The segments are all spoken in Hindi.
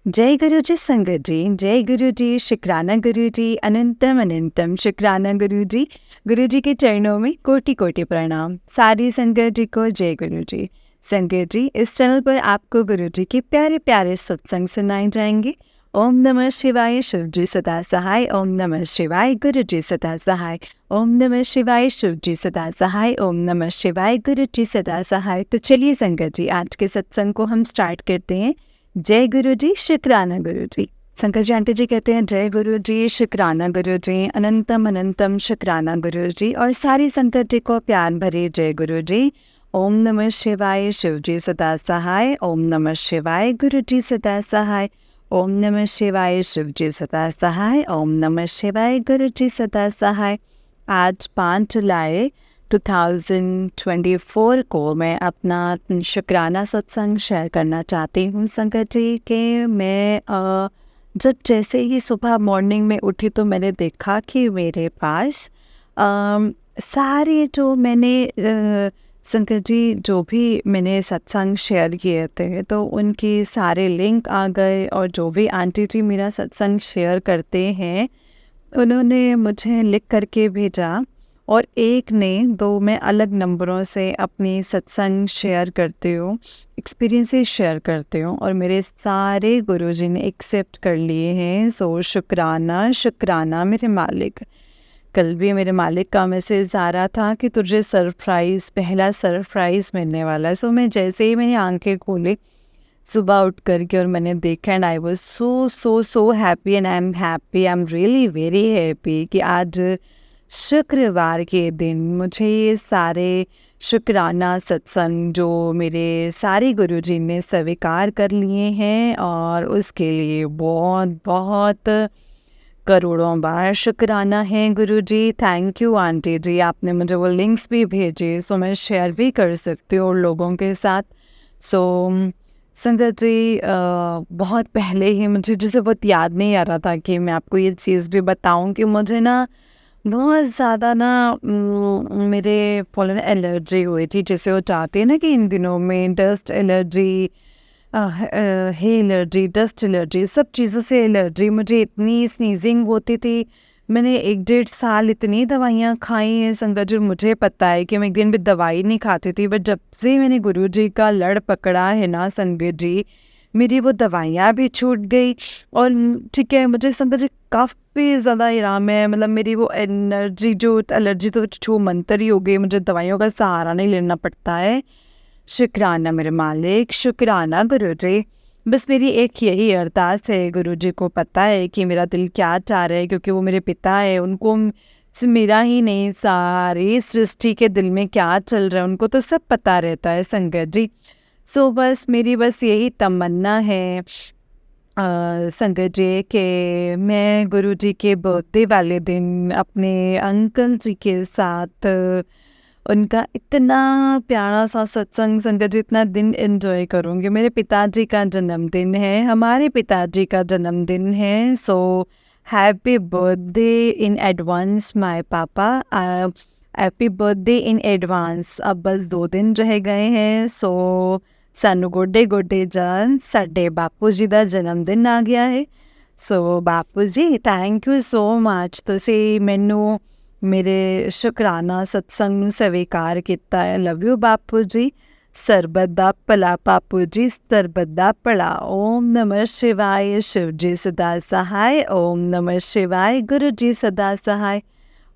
जय गुरु जी संगत जी, जय गुरु जी, शुक्राना गुरु जी, अनंतम अनंतम शुक्राना गुरु जी। गुरु जी के चरणों में कोटि कोटि प्रणाम। सारी संगत जी को जय गुरु जी। संगत जी, इस चैनल पर आपको गुरु जी के प्यारे प्यारे सत्संग सुनाए जाएंगे। ओम नमः शिवाय, शिव जी सदा सहाय। ओम नमः शिवाय, गुरु जी सदा सहाय। ओम नमः शिवाय, शिव जी सदा सहाय। ओम नमः शिवाय, गुरु जी सदा सहाय। तो चलिए संगत जी, आज के सत्संग को हम स्टार्ट करते हैं। जय गुरु जी, शुक्राना गुरु जी। शंकर जी आंटी जी कहते हैं जय गुरु जी, शुक्राना गुरु जी, अनंतम अनंतम शुक्राना गुरु जी। और सारी संगत जी को प्यार भरे जय गुरु जी। ओम नमः शिवाय, शिव जी सदा सहाय। ओम नमः शिवाय, गुरु जी सदा सहाय। ओम नमः शिवाय, शिव जी सदा सहाय। ओम नमः शिवाय, गुरु जी सदा सहाय। आज 5 जुलाई 2024 को मैं अपना शुक्राना सत्संग शेयर करना चाहती हूँ संगत जी के। मैं जब जैसे ही सुबह मॉर्निंग में उठी तो मैंने देखा कि मेरे पास सारे जो मैंने संगत जी जो भी मैंने सत्संग शेयर किए थे तो उनकी सारे लिंक आ गए। और जो भी आंटी जी मेरा सत्संग शेयर करते हैं उन्होंने मुझे लिख करके भेजा। और एक ने दो मैं अलग नंबरों से अपनी सत्संग शेयर करती हूँ, एक्सपीरियंसेस शेयर करती हूँ और मेरे सारे गुरुजी ने एक्सेप्ट कर लिए हैं। सो शुक्राना शुक्राना मेरे मालिक। कल भी मेरे मालिक का मैसेज आ रहा था कि तुझे सरप्राइज़, पहला सरप्राइज़ मिलने वाला है। सो मैं जैसे ही मैंने आंखें खोली सुबह उठ करके और मैंने देखा and I was so happy and I am really very happy कि आज शुक्रवार के दिन मुझे ये सारे शुक्राना सत्संग जो मेरे सारे गुरुजी ने स्वीकार कर लिए हैं और उसके लिए बहुत बहुत करोड़ों बार शुक्राना है गुरुजी। थैंक यू आंटी जी, आपने मुझे वो लिंक्स भी भेजे सो मैं शेयर भी कर सकती हूँ और लोगों के साथ। सो संगत जी बहुत पहले ही मुझे जैसे बहुत याद नहीं आ रहा था कि मैं आपको ये चीज़ भी बताऊं कि मुझे ना बहुत ज़्यादा ना मेरे पोलन एलर्जी हुई थी। जैसे वो चाहते हैं ना कि इन दिनों में डस्ट एलर्जी, हे एलर्जी, डस्ट एलर्जी, सब चीज़ों से एलर्जी। मुझे इतनी स्नीजिंग होती थी। मैंने 1-1.5 साल इतनी दवाइयाँ खाई हैं संगत जी। मुझे पता है कि मैं एक दिन भी दवाई नहीं खाती थी, बट जब से मैंने गुरुजी का लड़ पकड़ा है ना संगत जी, मेरी वो दवाइयाँ भी छूट गई। और ठीक है, मुझे संगत जी काफ़ी ज़्यादा आराम है। मतलब मेरी वो एनर्जी जो एलर्जी तो छू मंतर ही हो गई, मुझे दवाइयों का सहारा नहीं लेना पड़ता है। शुक्राना मेरे मालिक, शुक्राना गुरुजी। बस मेरी एक यही अरदास है, गुरुजी को पता है कि मेरा दिल क्या चाह रहा है, क्योंकि वो मेरे पिता है। उनको मेरा ही नहीं, सारी सृष्टि के दिल में क्या चल रहा है उनको तो सब पता रहता है संगत जी। सो बस मेरी बस यही तमन्ना है संगत जी के मैं गुरुजी के बर्थडे वाले दिन अपने अंकल जी के साथ उनका इतना प्यारा सा सत्संग संगत जी इतना दिन एंजॉय करूँगी। मेरे पिताजी का जन्मदिन है, हमारे पिताजी का जन्मदिन है। So happy birthday in advance my पापा, हैप्पी बर्थडे इन एडवांस। अब बस 2 दिन रह गए हैं। सो ਸਾਨੂੰ ਗੋਡੇ ਗੋਡੇ ਜਾਣ, ਸਾਡੇ ਬਾਪੂ ਜੀ ਦਾ ਜਨਮ ਦਿਨ ਆ ਗਿਆ ਹੈ। ਸੋ ਬਾਪੂ ਜੀ ਥੈਂਕ ਯੂ ਸੋ ਮਚ, ਤੁਸੀਂ ਮੈਨੂੰ ਮੇਰੇ ਸ਼ੁਕਰਾਨਾ ਸਤਸੰਗ ਨੂੰ ਸਵੀਕਾਰ ਕੀਤਾ ਹੈ। ਲਵ ਯੂ ਬਾਪੂ ਜੀ। ਸਰਬਤ ਦਾ ਭਲਾ ਬਾਪੂ ਜੀ, ਸਰਬਤ ਦਾ ਭਲਾ। ਓਮ ਨਮः शिवाय, शिव जी सदा सहाय। ओम नमः शिवाय, गुरु जी सदा सहाय।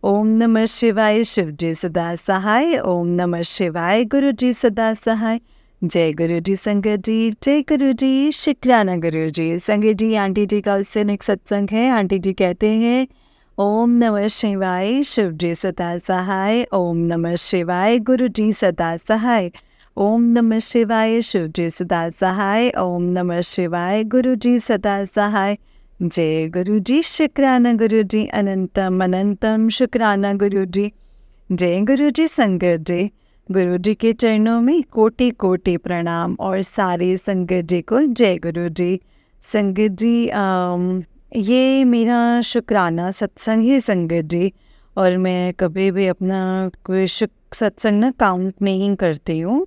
ओम नमः शिवाय, शिव जी सदा सहाय। ओम नमः शिवाय, गुरु जी सदा सहाय। जय गुरु जी संगत जी, जय गुरु जी, शुक्राना गुरु जी। संगत जी आंटी जी का उससे नेक्स्ट सत्संग है। आंटी जी कहते हैं ओम नमः शिवाय, शिव जी सदा सहाय। ओम नमः शिवाय, गुरु जी सदा सहाय। ओम नमः शिवाय, शिव जी सदा सहाय। ओम नमः शिवाय, गुरु जी सदा सहाय। जय गुरु जी, शुक्राना गुरु जी, अनंतम अनंतम शुक्राना गुरु जी। जय गुरु जी संगत जी, गुरु जी के चरणों में कोटि कोटि प्रणाम और सारे संगत जी को जय गुरु जी। संगत जी ये मेरा शुक्राना सत्संग है संगत जी, और मैं कभी भी अपना कोई सत्संग ना काउंट नहीं करती हूँ।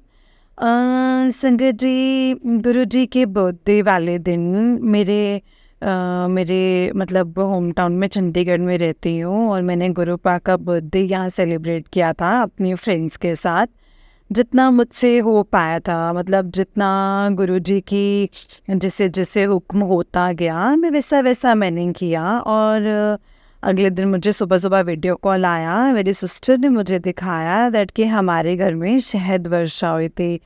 संगत जी, गुरुजी के बर्थडे वाले दिन मेरे मेरे मतलब होम टाउन में चंडीगढ़ में रहती हूँ और मैंने गुरुपा का बर्थडे यहाँ सेलिब्रेट किया था अपनी फ्रेंड्स के साथ। जितना मुझसे हो पाया था, मतलब जितना गुरुजी की जैसे जैसे हुक्म होता गया मैं वैसा वैसा मैंने किया। और अगले दिन मुझे सुबह सुबह वीडियो कॉल आया, मेरी सिस्टर ने मुझे दिखाया दैट कि हमारे घर में शहद वर्षा हुई थी।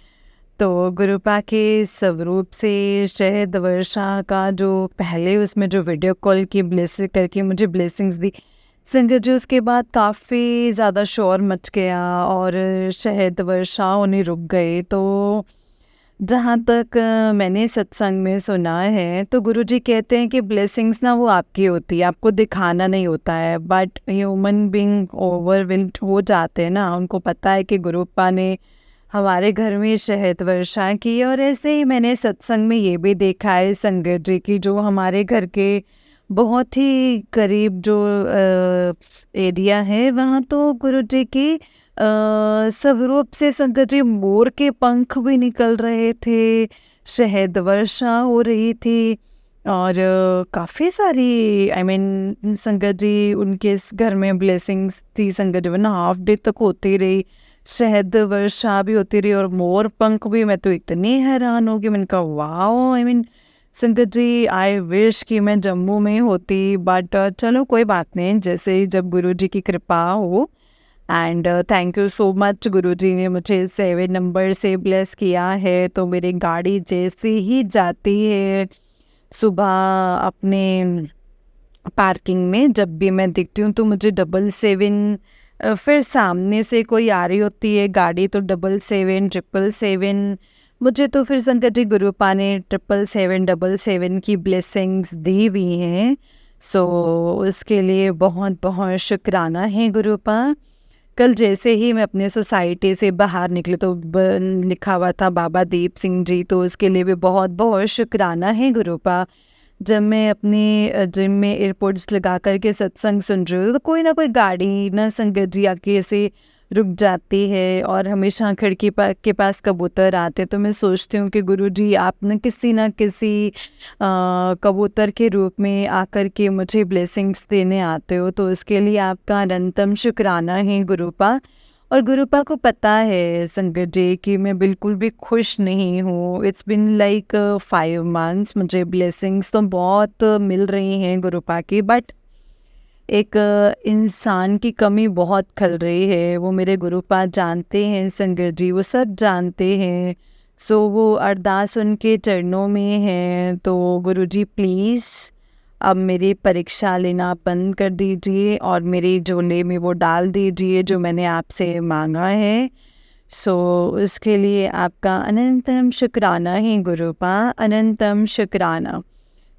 तो गुरुपा के स्वरूप से शहद वर्षा का जो पहले उसमें जो वीडियो कॉल की ब्लेसिंग करके मुझे ब्लेसिंग्स दी संगत जी, उसके बाद काफ़ी ज़्यादा शोर मच गया और शहद वर्षा होने रुक गए। तो जहाँ तक मैंने सत्संग में सुना है तो गुरुजी कहते हैं कि ब्लेसिंग्स ना वो आपकी होती है, आपको दिखाना नहीं होता है। बट ह्यूमन बीइंग ओवरवेल्म्ड हो जाते हैं ना, उनको पता है कि गुरुपा ने हमारे घर में शहद वर्षा की। और ऐसे ही मैंने सत्संग में ये भी देखा है संगत जी की जो हमारे घर के बहुत ही करीब जो एरिया है वहाँ तो गुरुजी की स्वरूप से संगत जी मोर के पंख भी निकल रहे थे, शहद वर्षा हो रही थी और काफ़ी सारी संगत जी उनके इस घर में ब्लेसिंग्स थी संगत जी, वरना हाफ डे तक होती रही, शहद वर्षा भी होती रही और मोर पंख भी। मैं तो इतनी हैरान हो गई, मैंने कहा वाओ, संगत जी आई विश कि मैं जम्मू में होती। बट चलो कोई बात नहीं, जैसे ही जब गुरुजी की कृपा हो। And thank you so much, Guruji ने मुझे 7 नंबर से ब्लेस किया है। तो मेरी गाड़ी जैसे ही जाती है सुबह अपने पार्किंग में, जब भी मैं दिखती हूँ तो मुझे 777 फिर सामने से कोई आ रही होती है गाड़ी तो 777 777, मुझे तो फिर संगत जी गुरुपा ने 777 की ब्लेसिंग्स दी हुई हैं। सो उसके लिए बहुत बहुत शुक्राना है गुरुपा। कल जैसे ही मैं अपने सोसाइटी से बाहर निकली तो लिखा हुआ था बाबा दीप सिंह जी, तो उसके लिए भी बहुत बहुत शुक्राना है गुरुपा। जब मैं अपने जिम में एयरपोर्ट्स लगा कर के सत्संग सुन रही हूँ तो कोई ना कोई गाड़ी ना संगत जी आके ऐसे रुक जाती है और हमेशा खिड़की के पास कबूतर आते। तो मैं सोचती हूँ कि गुरुजी आप ना किसी कबूतर के रूप में आकर के मुझे ब्लेसिंग्स देने आते हो, तो उसके लिए आपका अनंतम शुक्राना है गुरुपा। और गुरुपा को पता है संगत जी कि मैं बिल्कुल भी खुश नहीं हूँ। इट्स बिन लाइक 5 मंथ्स, मुझे ब्लेसिंग्स तो बहुत मिल रही हैं गुरुपा की, बट एक इंसान की कमी बहुत खल रही है। वो मेरे गुरुपा जानते हैं संगत जी, वो सब जानते हैं। सो वो अरदास उनके चरणों में है। तो गुरुजी प्लीज़ अब मेरी परीक्षा लेना बंद कर दीजिए और मेरी झोले में वो डाल दीजिए जो मैंने आपसे मांगा है। सो उसके लिए आपका अनंतम शुक्राना है गुरुपा, अनंतम शुक्राना।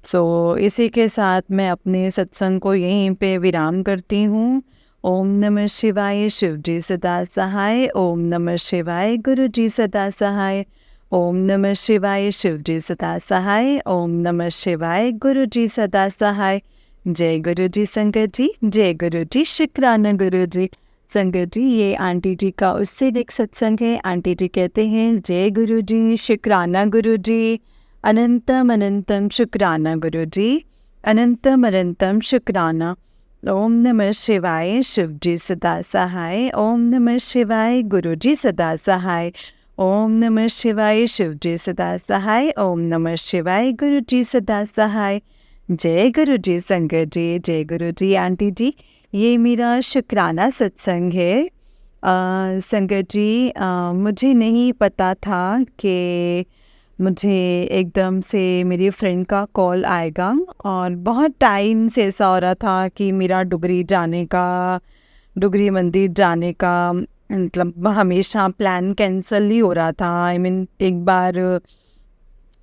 सो इसी के साथ मैं अपने सत्संग को यहीं पे विराम करती हूँ। ओम नमः शिवाय, शिव जी सदा सहाय। ओम नमः शिवाय, गुरु जी सदा सहाय। ओम नमः शिवाय, शिव जी सदा सहाय। ओम नमः शिवाय, गुरु जी सदा सहाय। जय गुरु जी संगत जी, जय गुरु जी, शुक्राना गुरु जी। संगत जी ये आंटी जी का उससे एक सत्संग है। आंटी जी कहते हैं जय गुरु जी, शुक्राना गुरु जी, अनंतम अनंतम शुक्राना गुरु जी, अनंतम अनंतम शुक्राना। ओम नमः शिवाय, शिव जी सदा सहाय। ओम नमः शिवाय, गुरु जी सदा सहाय। ओम नमः शिवाय, शिव जी सदा सहाय। ओम नमः शिवाय, गुरु जी सदा सहाय। जय गुरु जी संगत जी, जय गुरु जी आंटी जी। ये मेरा शुक्राना सत्संग है संगत जी। मुझे नहीं पता था कि मुझे एकदम से मेरी फ्रेंड का कॉल आएगा और बहुत टाइम से ऐसा हो रहा था कि मेरा डुगरी मंदिर जाने का मतलब हमेशा प्लान कैंसिल ही हो रहा था। एक बार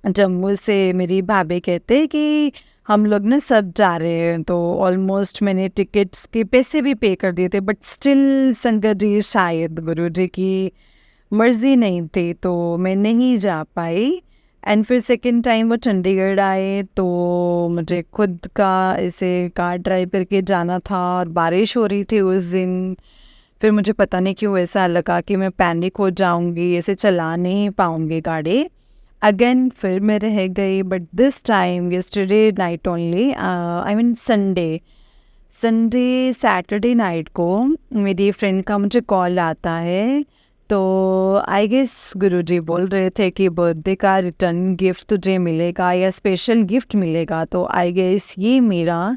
जम्मू से मेरी भाभी कहते कि हम लोग ना सब जा रहे हैं, तो ऑलमोस्ट मैंने टिकट्स के पैसे भी पे कर दिए थे, बट स्टिल संगत जी शायद गुरु जी की मर्ज़ी नहीं थी तो मैं नहीं जा पाई। एंड फिर सेकंड टाइम वो चंडीगढ़ आए तो मुझे खुद का ऐसे कार ड्राइव करके जाना था और बारिश हो रही थी उस दिन। फिर मुझे पता नहीं क्यों ऐसा लगा कि मैं पैनिक हो जाऊंगी, ऐसे चला नहीं पाऊंगी गाड़ी। अगेन फिर मैं रह गई, but this time yesterday night only, I mean Sunday Saturday night को मेरी फ्रेंड का मुझे कॉल आता है। तो आई गेस गुरुजी बोल रहे थे कि बर्थडे का रिटर्न गिफ्ट तुझे मिलेगा या स्पेशल गिफ्ट मिलेगा। तो आई गेस ये मेरा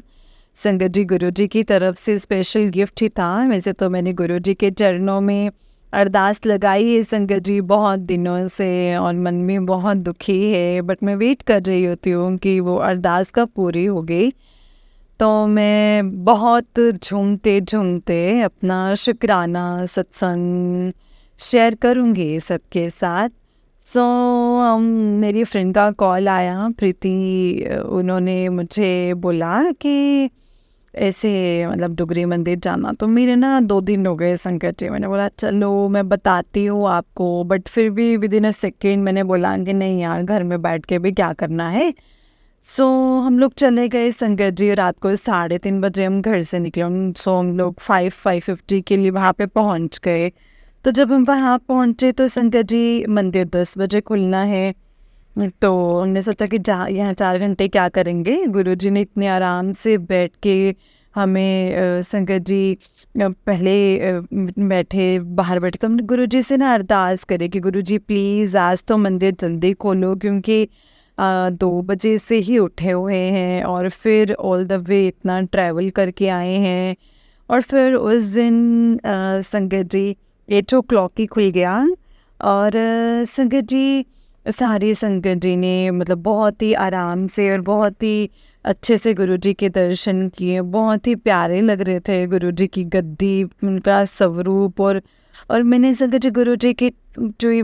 संगत जी गुरुजी की तरफ से स्पेशल गिफ्ट ही था। वैसे तो मैंने गुरुजी के चरणों में अरदास लगाई है संगत जी बहुत दिनों से, और मन में बहुत दुखी है, बट मैं वेट कर रही होती हूँ कि वो अरदास कब पूरी हो गई। तो मैं बहुत झूमते झूमते अपना शुक्राना सत्संग शेयर करूँगी सबके साथ। सो मेरी फ्रेंड का कॉल आया प्रीति, उन्होंने मुझे बोला कि ऐसे मतलब डुगरी मंदिर जाना। तो मेरे ना 2 दिन हो गए संकट जी। मैंने बोला चलो मैं बताती हूँ आपको, बट फिर भी विद इन अ सेकेंड मैंने बोला कि नहीं यार, घर में बैठ के भी क्या करना है। सो हम लोग चले गए संगत जी। रात को 3:30 बजे हम घर से निकले। सो हम लोग 5:50 के लिए वहाँ पे पहुँच गए। तो जब हम वहाँ पहुँचे तो संगत जी मंदिर 10 बजे खुलना है। तो हमने सोचा कि यहाँ 4 घंटे क्या करेंगे। गुरुजी ने इतने आराम से बैठ के हमें संगत जी पहले बैठे बाहर बैठे। तो हमने गुरुजी से ना अरदास करे कि गुरुजी प्लीज़ आज तो मंदिर जल्दी खोलो, क्योंकि 2 बजे से ही उठे हुए हैं और फिर ऑल द वे इतना ट्रैवल करके आए हैं। और फिर उस दिन संगत जी 8 o'clock ही खुल गया। और संगत जी सारी संगत जी ने मतलब बहुत ही आराम से और बहुत ही अच्छे से गुरुजी के दर्शन किए। बहुत ही प्यारे लग रहे थे गुरुजी की गद्दी, उनका स्वरूप। और मैंने संगत जी गुरुजी की छुई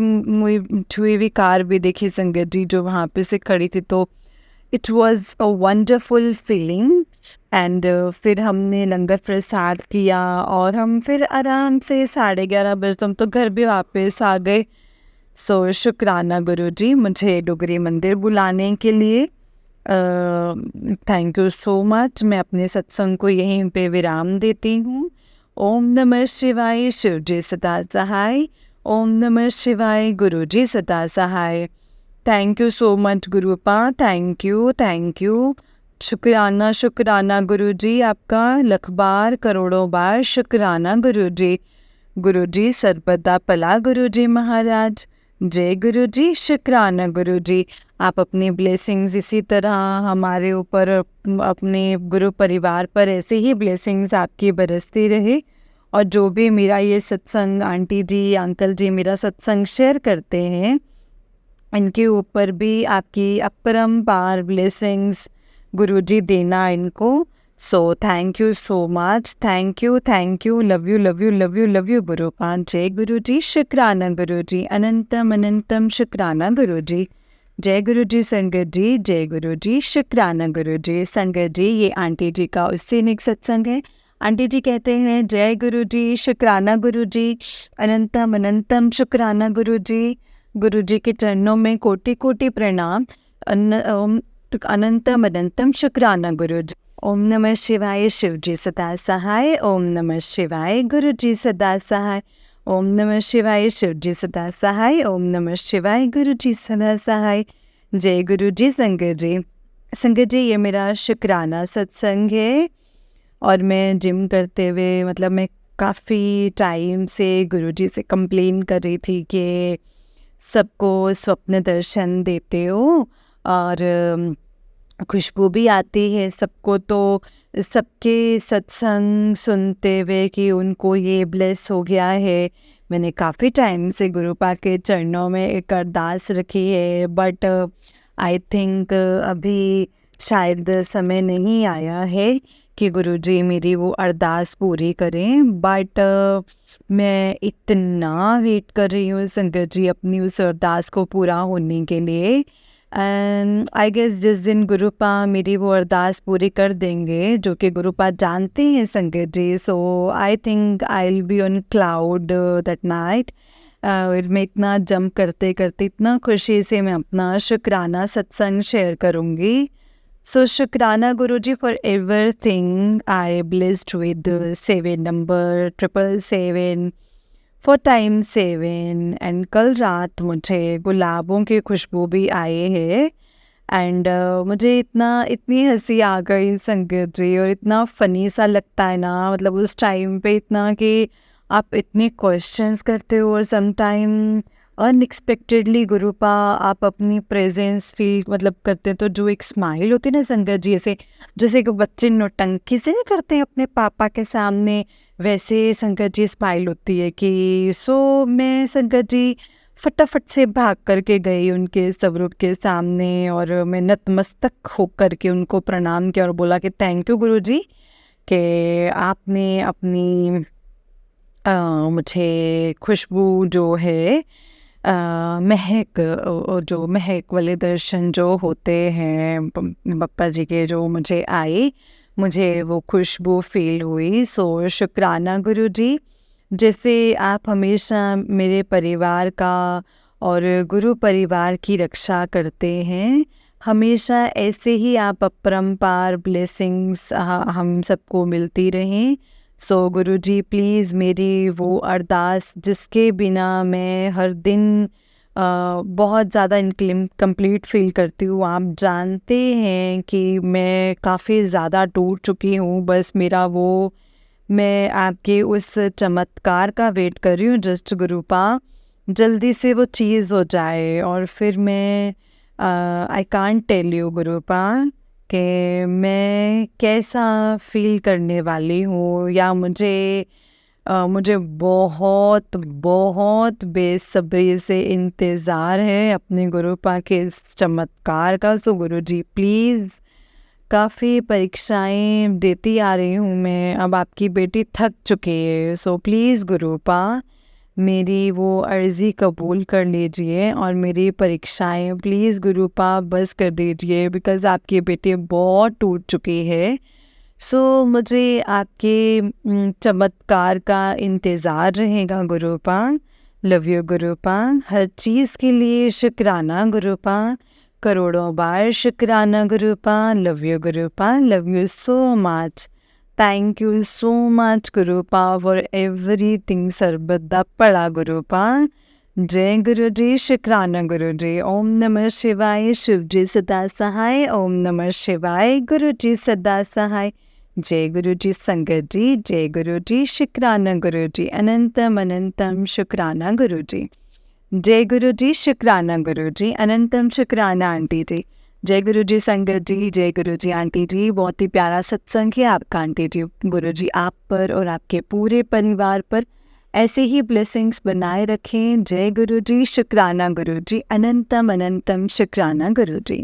हुई कार भी देखी संगत जी, जो वहाँ पे से खड़ी थी। तो it was a wonderful feeling. And फिर हमने लंगर प्रसाद किया और हम फिर आराम से 11:30 बजे हम तो घर भी वापस आ गए। सो शुक्राना गुरुजी मुझे डुगरी मंदिर बुलाने के लिए। Thank you so much. मैं अपने सत्संग को यहीं पे विराम देती हूँ। ओम नमः शिवाय, शिव जी सदा सहाय। ओम नमः शिवाय, गुरु जी सदा सहाय। Thank you so much Gurupa, thank you. शुक्राना शुक्राना गुरु जी, आपका लख बार करोड़ों बार शुक्राना गुरु जी। गुरु जी सर्वदा पला गुरु जी महाराज। जय गुरु जी, शुक्राना गुरु जी। आप अपनी ब्लेसिंग्स इसी तरह हमारे ऊपर, अपने गुरु परिवार पर ऐसे ही ब्लेसिंग्स आपकी बरसती रहे। और जो भी मेरा ये सत्संग आंटी जी अंकल जी मेरा सत्संग शेयर करते हैं, इनके ऊपर भी आपकी अपरंपार ब्लेसिंग्स गुरु जी देना इनको। So thank you so much, thank you, love you Gurupa. जय गुरु जी, शुक्राना गुरु जी, अनंतम अनंतम शुक्राना गुरु जी। जय गुरु जी संगत जी, जय गुरु जी, शुक्राना गुरु जी। संगत जी ये आंटी जी का उससे निक सत्संग है। आंटी जी कहते हैं जय गुरु जी, शुक्राना गुरु जी, अनंतम अनंतम शुक्राना गुरु जी। गुरु जी के चरणों में कोटि कोटि प्रणाम। अनंतम अनंतम शुक्राना गुरु जी। ओम नमः शिवाय, शिव जी सदा सहाय। ओम नमः शिवाय, गुरु जी सदा सहाय। ओम नमः शिवाय, शिव जी सदा सहाय। ओम नमः शिवाय, गुरु जी सदा सहाय। जय गुरु जी संगत जी। संगत जी ये मेरा शुक्राना सत्संग है। और मैं जिम करते हुए मतलब मैं काफ़ी टाइम से गुरुजी से कंप्लेन कर रही थी कि सबको स्वप्न दर्शन देते हो और खुशबू भी आती है सबको। तो सबके सत्संग सुनते हुए कि उनको ये ब्लेस हो गया है। मैंने काफ़ी टाइम से गुरुपा के चरणों में एक अरदास रखी है, बट आई थिंक अभी शायद समय नहीं आया है कि गुरुजी मेरी वो अरदास पूरी करें। बट मैं इतना वेट कर रही हूँ संगत जी अपनी उस अरदास को पूरा होने के लिए। एंड आई गेस जिस दिन गुरुपा मेरी वो अरदास पूरी कर देंगे, जो कि गुरुपा जानते हैं संगत जी, so I think I will be on cloud that night. मैं इतना जंप करते करते इतना खुशी से मैं अपना शुक्राना सत्संग शेयर करूँगी। So Shukrana Guruji for everything. I blessed with the 7 number 777 for time 7 and कल रात मुझे गुलाबों की खुशबू भी आई है एंड मुझे इतनी हंसी आ गई संगत जी और इतना फ़नी सा लगता है ना मतलब उस टाइम पे इतना कि आप इतने क्वेश्चंस करते हो और सम टाइम अनएक्सपेक्टेडली गुरुपा आप अपनी प्रेजेंस फील मतलब करते हैं तो जो एक स्माइल होती है ना संगत जी ऐसे जैसे कि बच्चे नौटंकी से नहीं करते हैं अपने पापा के सामने वैसे संगत जी स्माइल होती है कि मैं संगत जी फटाफट से भाग करके गई उनके स्वरूप के सामने और मैं नतमस्तक होकर के उनको प्रणाम किया और बोला कि थैंक यू गुरुजी कि आपने अपनी मुझे खुशबू जो है महक जो महक वाले दर्शन जो होते हैं पप्पा जी के जो मुझे आए मुझे वो खुशबू फील हुई। सो शुक्राना गुरुजी, जैसे आप हमेशा मेरे परिवार का और गुरु परिवार की रक्षा करते हैं, हमेशा ऐसे ही आप अपरंपार ब्लेसिंग्स हम सबको मिलती रहें। सो गुरुजी प्लीज़ मेरी वो अरदास जिसके बिना मैं हर दिन बहुत ज़्यादा इनकम्प्लीट फील करती हूँ, आप जानते हैं कि मैं काफ़ी ज़्यादा टूट चुकी हूँ। बस मेरा वो मैं आपके उस चमत्कार का वेट कर रही हूँ जस्ट गुरुपा जल्दी से वो चीज़ हो जाए और फिर मैं आई कांट टेल यू गुरुपा कि मैं कैसा फील करने वाली हूँ या मुझे बहुत बहुत बेसब्री से इंतज़ार है अपने गुरुपा के इस चमत्कार का। सो गुरुजी प्लीज़ काफ़ी परीक्षाएं देती आ रही हूँ मैं, अब आपकी बेटी थक चुकी है। सो प्लीज़ गुरुपा मेरी वो अर्ज़ी कबूल कर लीजिए और मेरी परीक्षाएं प्लीज़ गुरुपा बस कर दीजिए बिकॉज़ आपकी बेटी बहुत टूट चुकी है। सो मुझे आपके चमत्कार का इंतज़ार रहेगा गुरुपा। लव यू गुरुपा, हर चीज़ के लिए शुक्राना गुरुपा, करोड़ों बार शुक्राना Gurupa. Love you Gurupa, love you so much, thank you so much Gurupa for everything. सर्वदा पड़ा गुरुपा। जय गुरु जी, शुक्राना गुरु जी। ओम नमः शिवाय, शिव जी सदा सहाय। ओम नमः शिवाय, गुरु जी सदा सहाय। जय गुरु जी संगत जी, जय गुरु जी, शुक्राना गुरु जी, अनंतम अनंतम शुक्राना गुरु जी। जय गुरु जी, शुक्राना गुरु जी, अनंतम शुक्राना आंटी जी। जय गुरु जी संगत जी, जय गुरु जी आंटी जी। बहुत ही प्यारा सत्संग है आपका आंटी जी। गुरु जी आप पर और आपके पूरे परिवार पर ऐसे ही ब्लेसिंग्स बनाए रखें। जय गुरु जी, शुक्राना गुरु जी, अनंतम अनंतम शुक्राना गुरु जी।